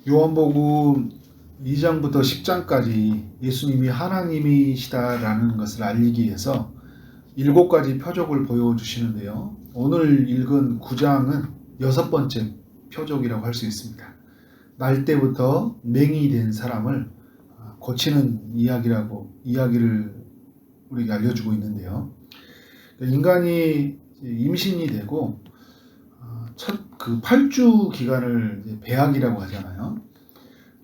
요한복음 2장부터 10장까지 예수님이 하나님이시다라는 것을 알리기 위해서 7가지 표적을 보여주시는데요. 오늘 읽은 9장은 6번째 표적이라고 할 수 있습니다. 날 때부터 맹이 된 사람을 고치는 이야기를 우리에게 알려주고 있는데요. 인간이 임신이 되고 첫 그 8주 기간을 배학이라고 하잖아요.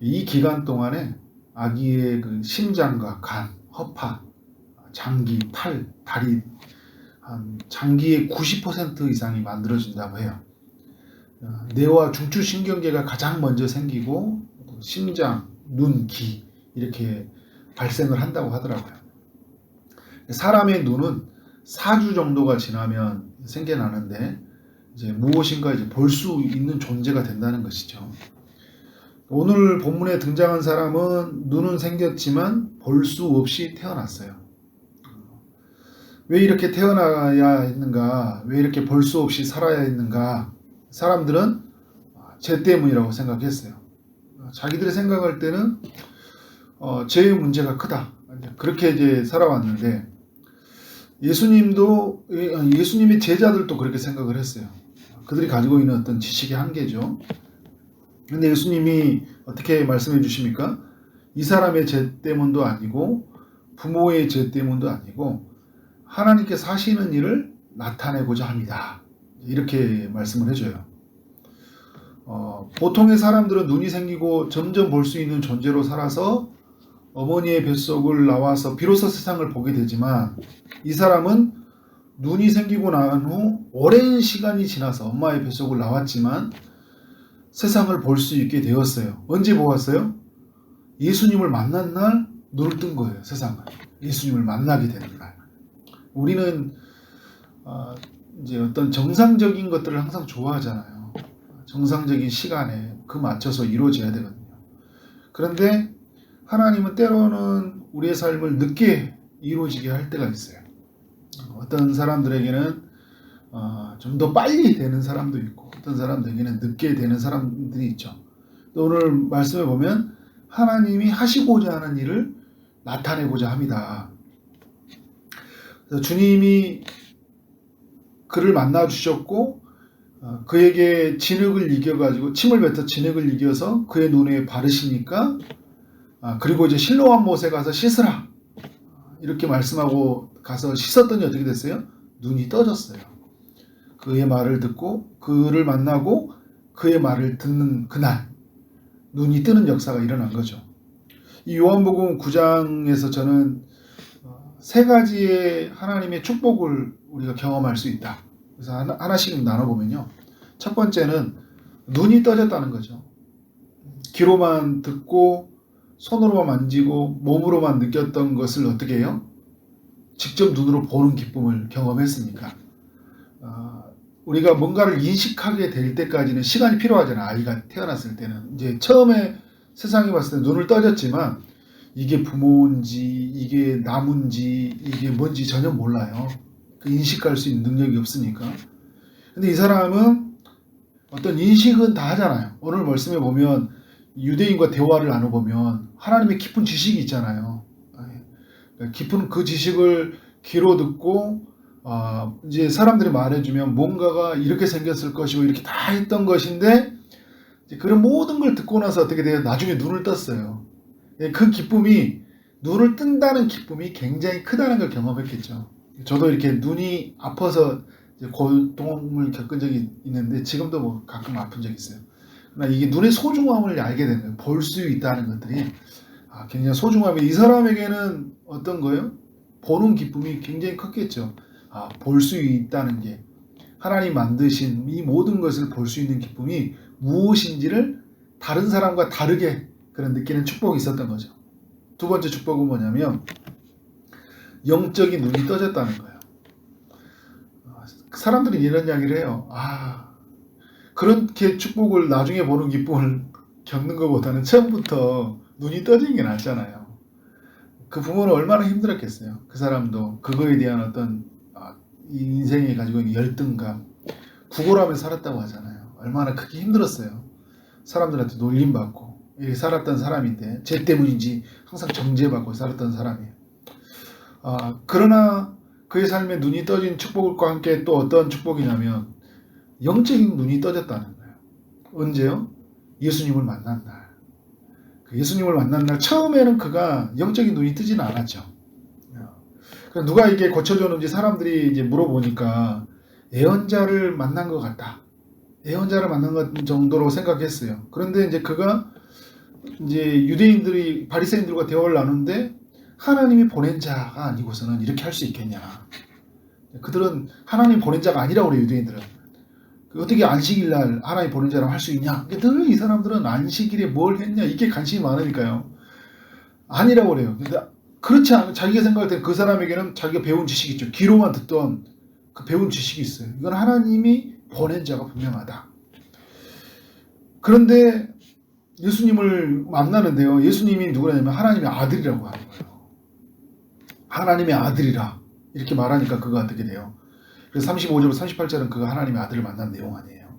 이 기간 동안에 아기의 그 심장과 간, 허파, 장기, 팔, 다리, 장기의 90% 이상이 만들어진다고 해요. 뇌와 중추신경계가 가장 먼저 생기고 심장, 눈, 귀 이렇게 발생을 한다고 하더라고요. 사람의 눈은 4주 정도가 지나면 생겨나는데 이제 무엇인가 이제 볼 수 있는 존재가 된다는 것이죠. 오늘 본문에 등장한 사람은 눈은 생겼지만 볼 수 없이 태어났어요. 왜 이렇게 태어나야 했는가? 왜 이렇게 볼 수 없이 살아야 했는가? 사람들은 죄 때문이라고 생각했어요. 자기들이 생각할 때는 죄의 문제가 크다. 그렇게 이제 살아왔는데 예수님의 제자들도 그렇게 생각을 했어요. 그들이 가지고 있는 어떤 지식의 한계죠. 근데 예수님이 어떻게 말씀해 주십니까? 이 사람의 죄 때문도 아니고 부모의 죄 때문도 아니고 하나님께 사시는 일을 나타내고자 합니다. 이렇게 말씀을 해줘요. 보통의 사람들은 눈이 생기고 점점 볼 수 있는 존재로 살아서 어머니의 뱃속을 나와서 비로소 세상을 보게 되지만 이 사람은 눈이 생기고 난 후 오랜 시간이 지나서 엄마의 뱃속을 나왔지만 세상을 볼 수 있게 되었어요. 언제 보았어요? 예수님을 만난 날 눈을 뜬 거예요. 세상을. 예수님을 만나게 되는 날. 우리는 이제 어떤 정상적인 것들을 항상 좋아하잖아요. 정상적인 시간에 그 맞춰서 이루어져야 되거든요. 그런데 하나님은 때로는 우리의 삶을 늦게 이루어지게 할 때가 있어요. 어떤 사람들에게는 좀 더 빨리 되는 사람도 있고 어떤 사람들에게는 늦게 되는 사람들이 있죠. 또 오늘 말씀에 보면 하나님이 하시고자 하는 일을 나타내고자 합니다. 그래서 주님이 그를 만나 주셨고 그에게 진흙을 이겨가지고 침을 뱉어 진흙을 이겨서 그의 눈에 바르시니까 그리고 이제 실로암 못에 가서 씻으라 이렇게 말씀하고 가서 씻었더니 어떻게 됐어요? 눈이 떠졌어요. 그의 말을 듣고 그를 만나고 그의 말을 듣는 그날 눈이 뜨는 역사가 일어난 거죠. 이 요한복음 9장에서 저는 3가지의 하나님의 축복을 우리가 경험할 수 있다. 그래서 하나씩 나눠보면요. 첫 번째는 눈이 떠졌다는 거죠. 귀로만 듣고 손으로만 만지고 몸으로만 느꼈던 것을 어떻게 해요? 직접 눈으로 보는 기쁨을 경험했으니까. 우리가 뭔가를 인식하게 될 때까지는 시간이 필요하잖아요. 아이가 태어났을 때는. 이제 처음에 세상에 봤을 때 눈을 떠졌지만 이게 부모인지 이게 나무인지 이게 뭔지 전혀 몰라요. 그 인식할 수 있는 능력이 없으니까. 근데 이 사람은 어떤 인식은 다 하잖아요. 오늘 말씀에 보면 유대인과 대화를 나눠보면 하나님의 깊은 지식이 있잖아요. 깊은 그 지식을 귀로 듣고 이제 사람들이 말해주면 뭔가가 이렇게 생겼을 것이고 이렇게 다 했던 것인데 그런 모든 걸 듣고 나서 어떻게 돼요? 나중에 눈을 떴어요. 그 기쁨이 눈을 뜬다는 기쁨이 굉장히 크다는 걸 경험했겠죠. 저도 이렇게 눈이 아파서 고통을 겪은 적이 있는데 지금도 뭐 가끔 아픈 적이 있어요. 그러나 이게 눈의 소중함을 알게 되는 거예요. 볼 수 있다는 것들이 굉장히 소중함이 이 사람에게는 어떤 거예요? 보는 기쁨이 굉장히 컸겠죠. 볼 수 있다는 게 하나님 만드신 이 모든 것을 볼 수 있는 기쁨이 무엇인지를 다른 사람과 다르게 그런 느끼는 축복이 있었던 거죠. 두 번째 축복은 뭐냐면 영적인 눈이 떠졌다는 거예요. 사람들이 이런 이야기를 해요. 그렇게 축복을 나중에 보는 기쁨을 겪는 것보다는 처음부터 눈이 떠지는 게 낫잖아요. 그 부모는 얼마나 힘들었겠어요. 그 사람도 그거에 대한 어떤 인생에 가지고 있는 열등감, 구걸하며 살았다고 하잖아요. 얼마나 크게 힘들었어요. 사람들한테 놀림받고 이렇게 살았던 사람인데 죄 때문인지 항상 정죄받고 살았던 사람이에요. 그러나 그의 삶에 눈이 떠진 축복과 함께 또 어떤 축복이냐면 영적인 눈이 떠졌다는 거예요. 언제요? 예수님을 만난 날. 그 예수님을 만난 날 처음에는 그가 영적인 눈이 뜨지는 않았죠. 누가 이게 고쳐줬는지 사람들이 이제 물어보니까 예언자를 만난 것 같다. 예언자를 만난 것 정도로 생각했어요. 그런데 이제 그가 이제 유대인들이 바리새인들과 대화를 나누는데 하나님이 보낸 자가 아니고서는 이렇게 할 수 있겠냐. 그들은 하나님 보낸 자가 아니라고 그래요, 유대인들은. 어떻게 안식일 날 하나님 보낸 자라고 할 수 있냐. 늘 이 사람들은 안식일에 뭘 했냐 이게 관심이 많으니까요. 아니라고 그래요. 근데 그렇지 않은 자기가 생각할 때 그 사람에게는 자기가 배운 지식이 있죠. 귀로만 듣던 그 배운 지식이 있어요. 이건 하나님이 보낸 자가 분명하다. 그런데 예수님을 만나는데요. 예수님이 누구냐면 하나님의 아들이라고 하는 거예요. 하나님의 아들이라 이렇게 말하니까 그가 어떻게 돼요? 그래서 35절, 38절은 그가 하나님의 아들을 만난 내용 아니에요.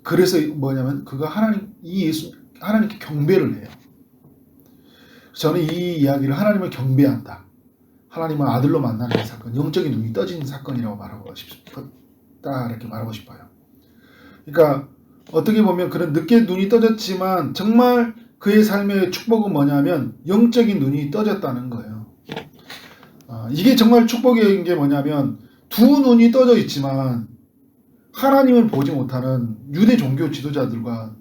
그래서 뭐냐면 그가 하나님께 경배를 해요. 저는 이 이야기를 하나님을 경배한다. 하나님을 아들로 만나는 사건, 영적인 눈이 떠진 사건이라고 말하고 싶다. 이렇게 말하고 싶어요. 그러니까 어떻게 보면 그런 늦게 눈이 떠졌지만 정말 그의 삶의 축복은 뭐냐면 영적인 눈이 떠졌다는 거예요. 이게 정말 축복인 게 뭐냐면 두 눈이 떠져 있지만 하나님을 보지 못하는 유대 종교 지도자들과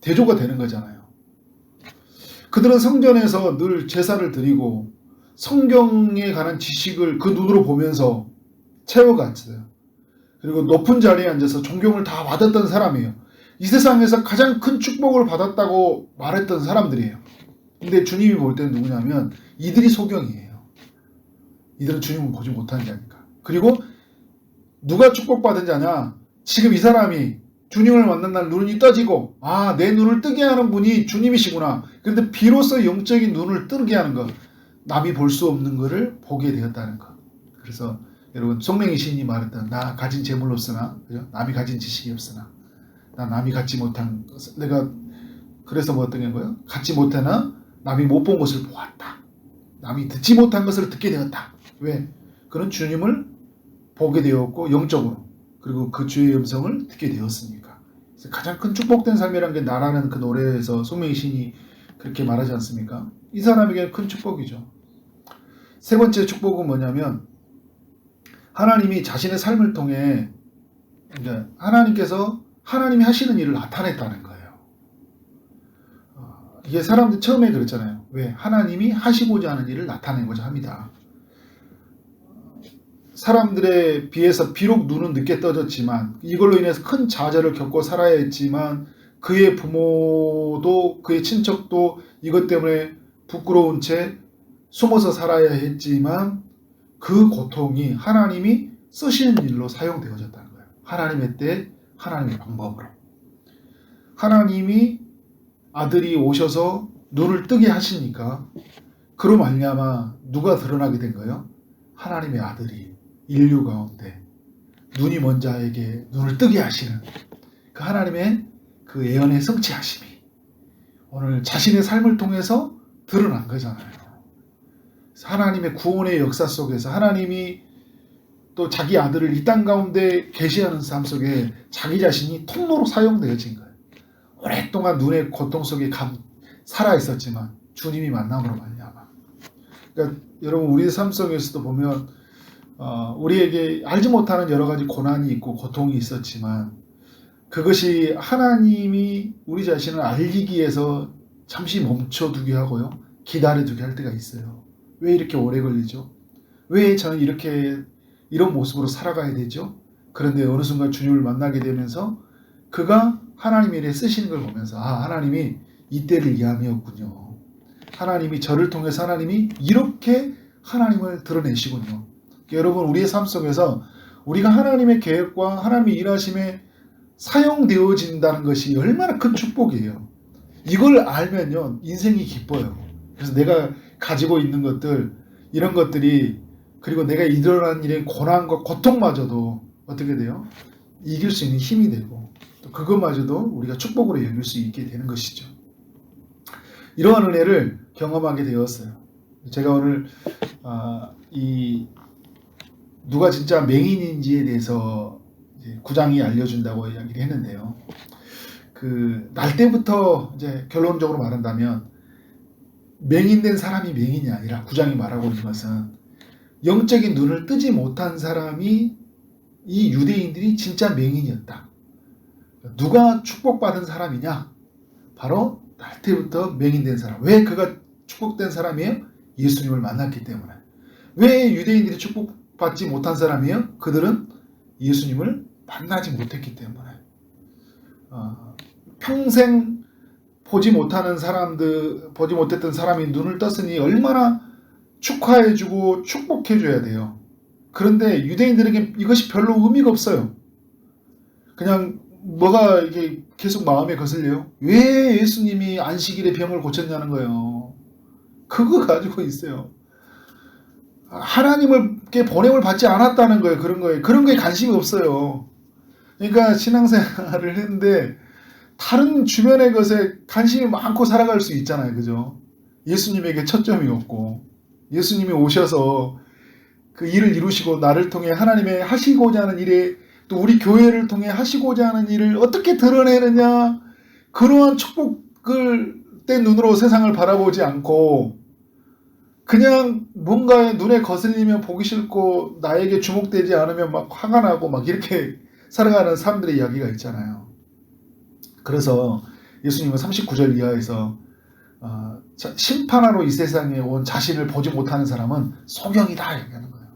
대조가 되는 거잖아요. 그들은 성전에서 늘 제사를 드리고 성경에 관한 지식을 그 눈으로 보면서 채워갔어요. 그리고 높은 자리에 앉아서 존경을 다 받았던 사람이에요. 이 세상에서 가장 큰 축복을 받았다고 말했던 사람들이에요. 근데 주님이 볼 때는 누구냐면 이들이 소경이에요. 이들은 주님을 보지 못하는 자니까. 그리고 누가 축복받은 자냐? 지금 이 사람이 주님을 만난 날 눈이 떠지고 내 눈을 뜨게 하는 분이 주님이시구나. 그런데 비로소 영적인 눈을 뜨게 하는 것. 남이 볼 수 없는 것을 보게 되었다는 것. 그래서 여러분 송맹이 시인이 말했던 나 가진 재물 없으나 그죠? 남이 가진 지식이 없으나 나 남이 갖지 못한 것을 내가 그래서 뭐 어떤 거예요? 갖지 못하나 남이 못 본 것을 보았다. 남이 듣지 못한 것을 듣게 되었다. 왜? 그는 주님을 보게 되었고 영적으로 그리고 그 주의 음성을 듣게 되었으니까. 그래서 가장 큰 축복된 삶이라는 게 나라는 그 노래에서 송명희 시인이 그렇게 말하지 않습니까? 이 사람에게는 큰 축복이죠. 세 번째 축복은 뭐냐면 하나님이 자신의 삶을 통해 그러니까 하나님께서 하나님이 하시는 일을 나타냈다는 거예요. 이게 사람들 처음에 그랬잖아요. 왜? 하나님이 하시고자 하는 일을 나타내고자 합니다. 사람들에 비해서 비록 눈은 늦게 떠졌지만 이걸로 인해서 큰 좌절을 겪고 살아야 했지만 그의 부모도 그의 친척도 이것 때문에 부끄러운 채 숨어서 살아야 했지만 그 고통이 하나님이 쓰시는 일로 사용되어졌다는 거예요. 하나님의 때 하나님의 방법으로. 하나님이 아들이 오셔서 눈을 뜨게 하시니까 그로 말미암아 누가 드러나게 된 거예요? 하나님의 아들이 인류 가운데 눈이 먼 자에게 눈을 뜨게 하시는 그 하나님의 그 예언의 성취하심이 오늘 자신의 삶을 통해서 드러난 거잖아요. 하나님의 구원의 역사 속에서 하나님이 또 자기 아들을 이 땅 가운데 계시하는 삶 속에 자기 자신이 통로로 사용되어진 거예요. 오랫동안 눈의 고통 속에 살아 있었지만 주님이 만남으로 말미암아. 그러니까 여러분 우리의 삶 속에서도 보면 우리에게 알지 못하는 여러 가지 고난이 있고 고통이 있었지만 그것이 하나님이 우리 자신을 알리기 위해서 잠시 멈춰두게 하고요. 기다려두게 할 때가 있어요. 왜 이렇게 오래 걸리죠? 왜 저는 이런 모습으로 살아가야 되죠? 그런데 어느 순간 주님을 만나게 되면서 그가 하나님의 일에 쓰시는 걸 보면서 하나님이 이때를 위함이었군요. 하나님이 저를 통해서 하나님이 이렇게 하나님을 드러내시군요. 여러분 우리의 삶 속에서 우리가 하나님의 계획과 하나님의 일하심에 사용되어진다는 것이 얼마나 큰 축복이에요. 이걸 알면요 인생이 기뻐요. 그래서 내가 가지고 있는 것들 이런 것들이 그리고 내가 일어난 일의 고난과 고통마저도 어떻게 돼요? 이길 수 있는 힘이 되고 또 그것마저도 우리가 축복으로 여길 수 있게 되는 것이죠. 이러한 은혜를 경험하게 되었어요. 제가 오늘 이 누가 진짜 맹인인지에 대해서 이제 구장이 알려준다고 이야기를 했는데요. 날 때부터 이제 결론적으로 말한다면 맹인된 사람이 맹인이 아니라 구장이 말하고 있는 것은 영적인 눈을 뜨지 못한 사람이 이 유대인들이 진짜 맹인이었다. 누가 축복받은 사람이냐? 바로 날 때부터 맹인된 사람. 왜 그가 축복된 사람이에요? 예수님을 만났기 때문에. 왜 유대인들이 축복받지 못한 사람이에요? 그들은 예수님을 만나지 못했기 때문에. 평생 보지 못했던 사람이 눈을 떴으니 얼마나 축하해주고 축복해줘야 돼요. 그런데 유대인들에게 이것이 별로 의미가 없어요. 그냥 뭐가 이게 계속 마음에 거슬려요. 왜 예수님이 안식일에 병을 고쳤냐는 거예요. 그거 가지고 있어요. 하나님께 보냄을 받지 않았다는 거예요. 그런 거에 관심이 없어요. 그러니까 신앙생활을 했는데 다른 주변의 것에 관심이 많고 살아갈 수 있잖아요. 그죠? 예수님에게 초점이 없고 예수님이 오셔서 그 일을 이루시고 나를 통해 하나님의 하시고자 하는 일에 또 우리 교회를 통해 하시고자 하는 일을 어떻게 드러내느냐, 그러한 축복을 된 눈으로 세상을 바라보지 않고 그냥 뭔가 눈에 거슬리면 보기 싫고 나에게 주목되지 않으면 막 화가 나고 막 이렇게 살아가는 사람들의 이야기가 있잖아요. 그래서 예수님은 39절 이하에서 심판하러 이 세상에 온 자신을 보지 못하는 사람은 소경이다 얘기하는 거예요.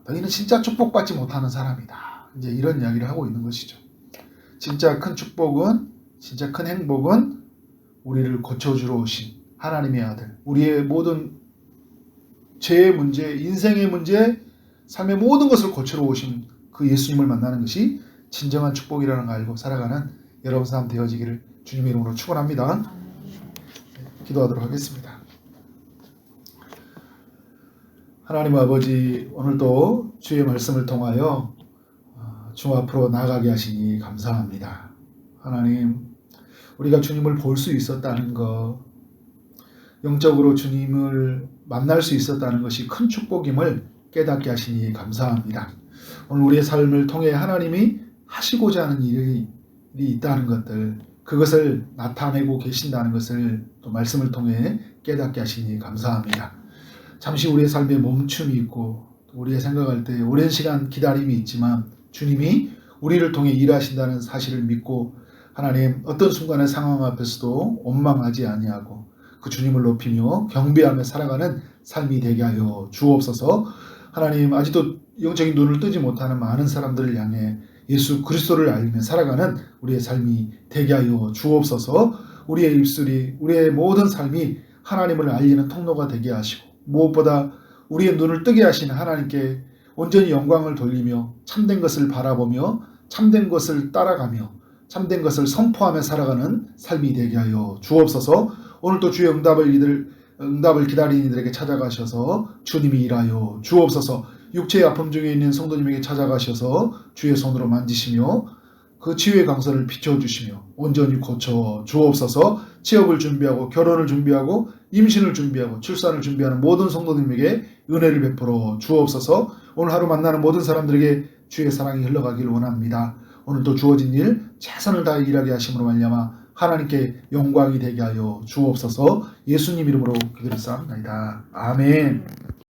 너희는 진짜 축복받지 못하는 사람이다. 이제 이런 이야기를 하고 있는 것이죠. 진짜 큰 축복은, 진짜 큰 행복은 우리를 고쳐주러 오신 하나님의 아들, 우리의 모든 죄의 문제, 인생의 문제, 삶의 모든 것을 고치러 오신 그 예수님을 만나는 것이 진정한 축복이라는 걸 알고 살아가는 여러분 삶 되어지기를 주님의 이름으로 축원합니다. 기도하도록 하겠습니다. 하나님 아버지, 오늘도 주의 말씀을 통하여 주 앞으로 나아가게 하시니 감사합니다. 하나님, 우리가 주님을 볼 수 있었다는 것, 영적으로 주님을 만날 수 있었다는 것이 큰 축복임을 깨닫게 하시니 감사합니다. 오늘 우리의 삶을 통해 하나님이 하시고자 하는 일이 있다는 것들, 그것을 나타내고 계신다는 것을 또 말씀을 통해 깨닫게 하시니 감사합니다. 잠시 우리의 삶에 멈춤이 있고 우리의 생각할 때 오랜 시간 기다림이 있지만 주님이 우리를 통해 일하신다는 사실을 믿고 하나님, 어떤 순간의 상황 앞에서도 원망하지 아니하고 그 주님을 높이며 경배하며 살아가는 삶이 되게 하여 주옵소서. 하나님, 아직도 영적인 눈을 뜨지 못하는 많은 사람들을 향해 예수 그리스도를 알며 살아가는 우리의 삶이 되게 하여 주옵소서. 우리의 입술이, 우리의 모든 삶이 하나님을 알리는 통로가 되게 하시고 무엇보다 우리의 눈을 뜨게 하신 하나님께 온전히 영광을 돌리며 참된 것을 바라보며 참된 것을 따라가며 참된 것을 선포하며 살아가는 삶이 되게 하여 주옵소서. 오늘도 주의 응답을 기다리는 이들에게 찾아가셔서 주님이 일하여 주옵소서. 육체의 아픔 중에 있는 성도님에게 찾아가셔서 주의 손으로 만지시며 그 치유의 강선을 비춰주시며 온전히 고쳐 주옵소서. 취업을 준비하고 결혼을 준비하고 임신을 준비하고 출산을 준비하는 모든 성도님에게 은혜를 베풀어 주옵소서. 오늘 하루 만나는 모든 사람들에게 주의 사랑이 흘러가길 원합니다. 오늘도 주어진 일 최선을 다해 일하게 하심으로 말미암아 하나님께 영광이 되게 하여 주옵소서. 예수님 이름으로 기도를 쌓습니다. 아멘.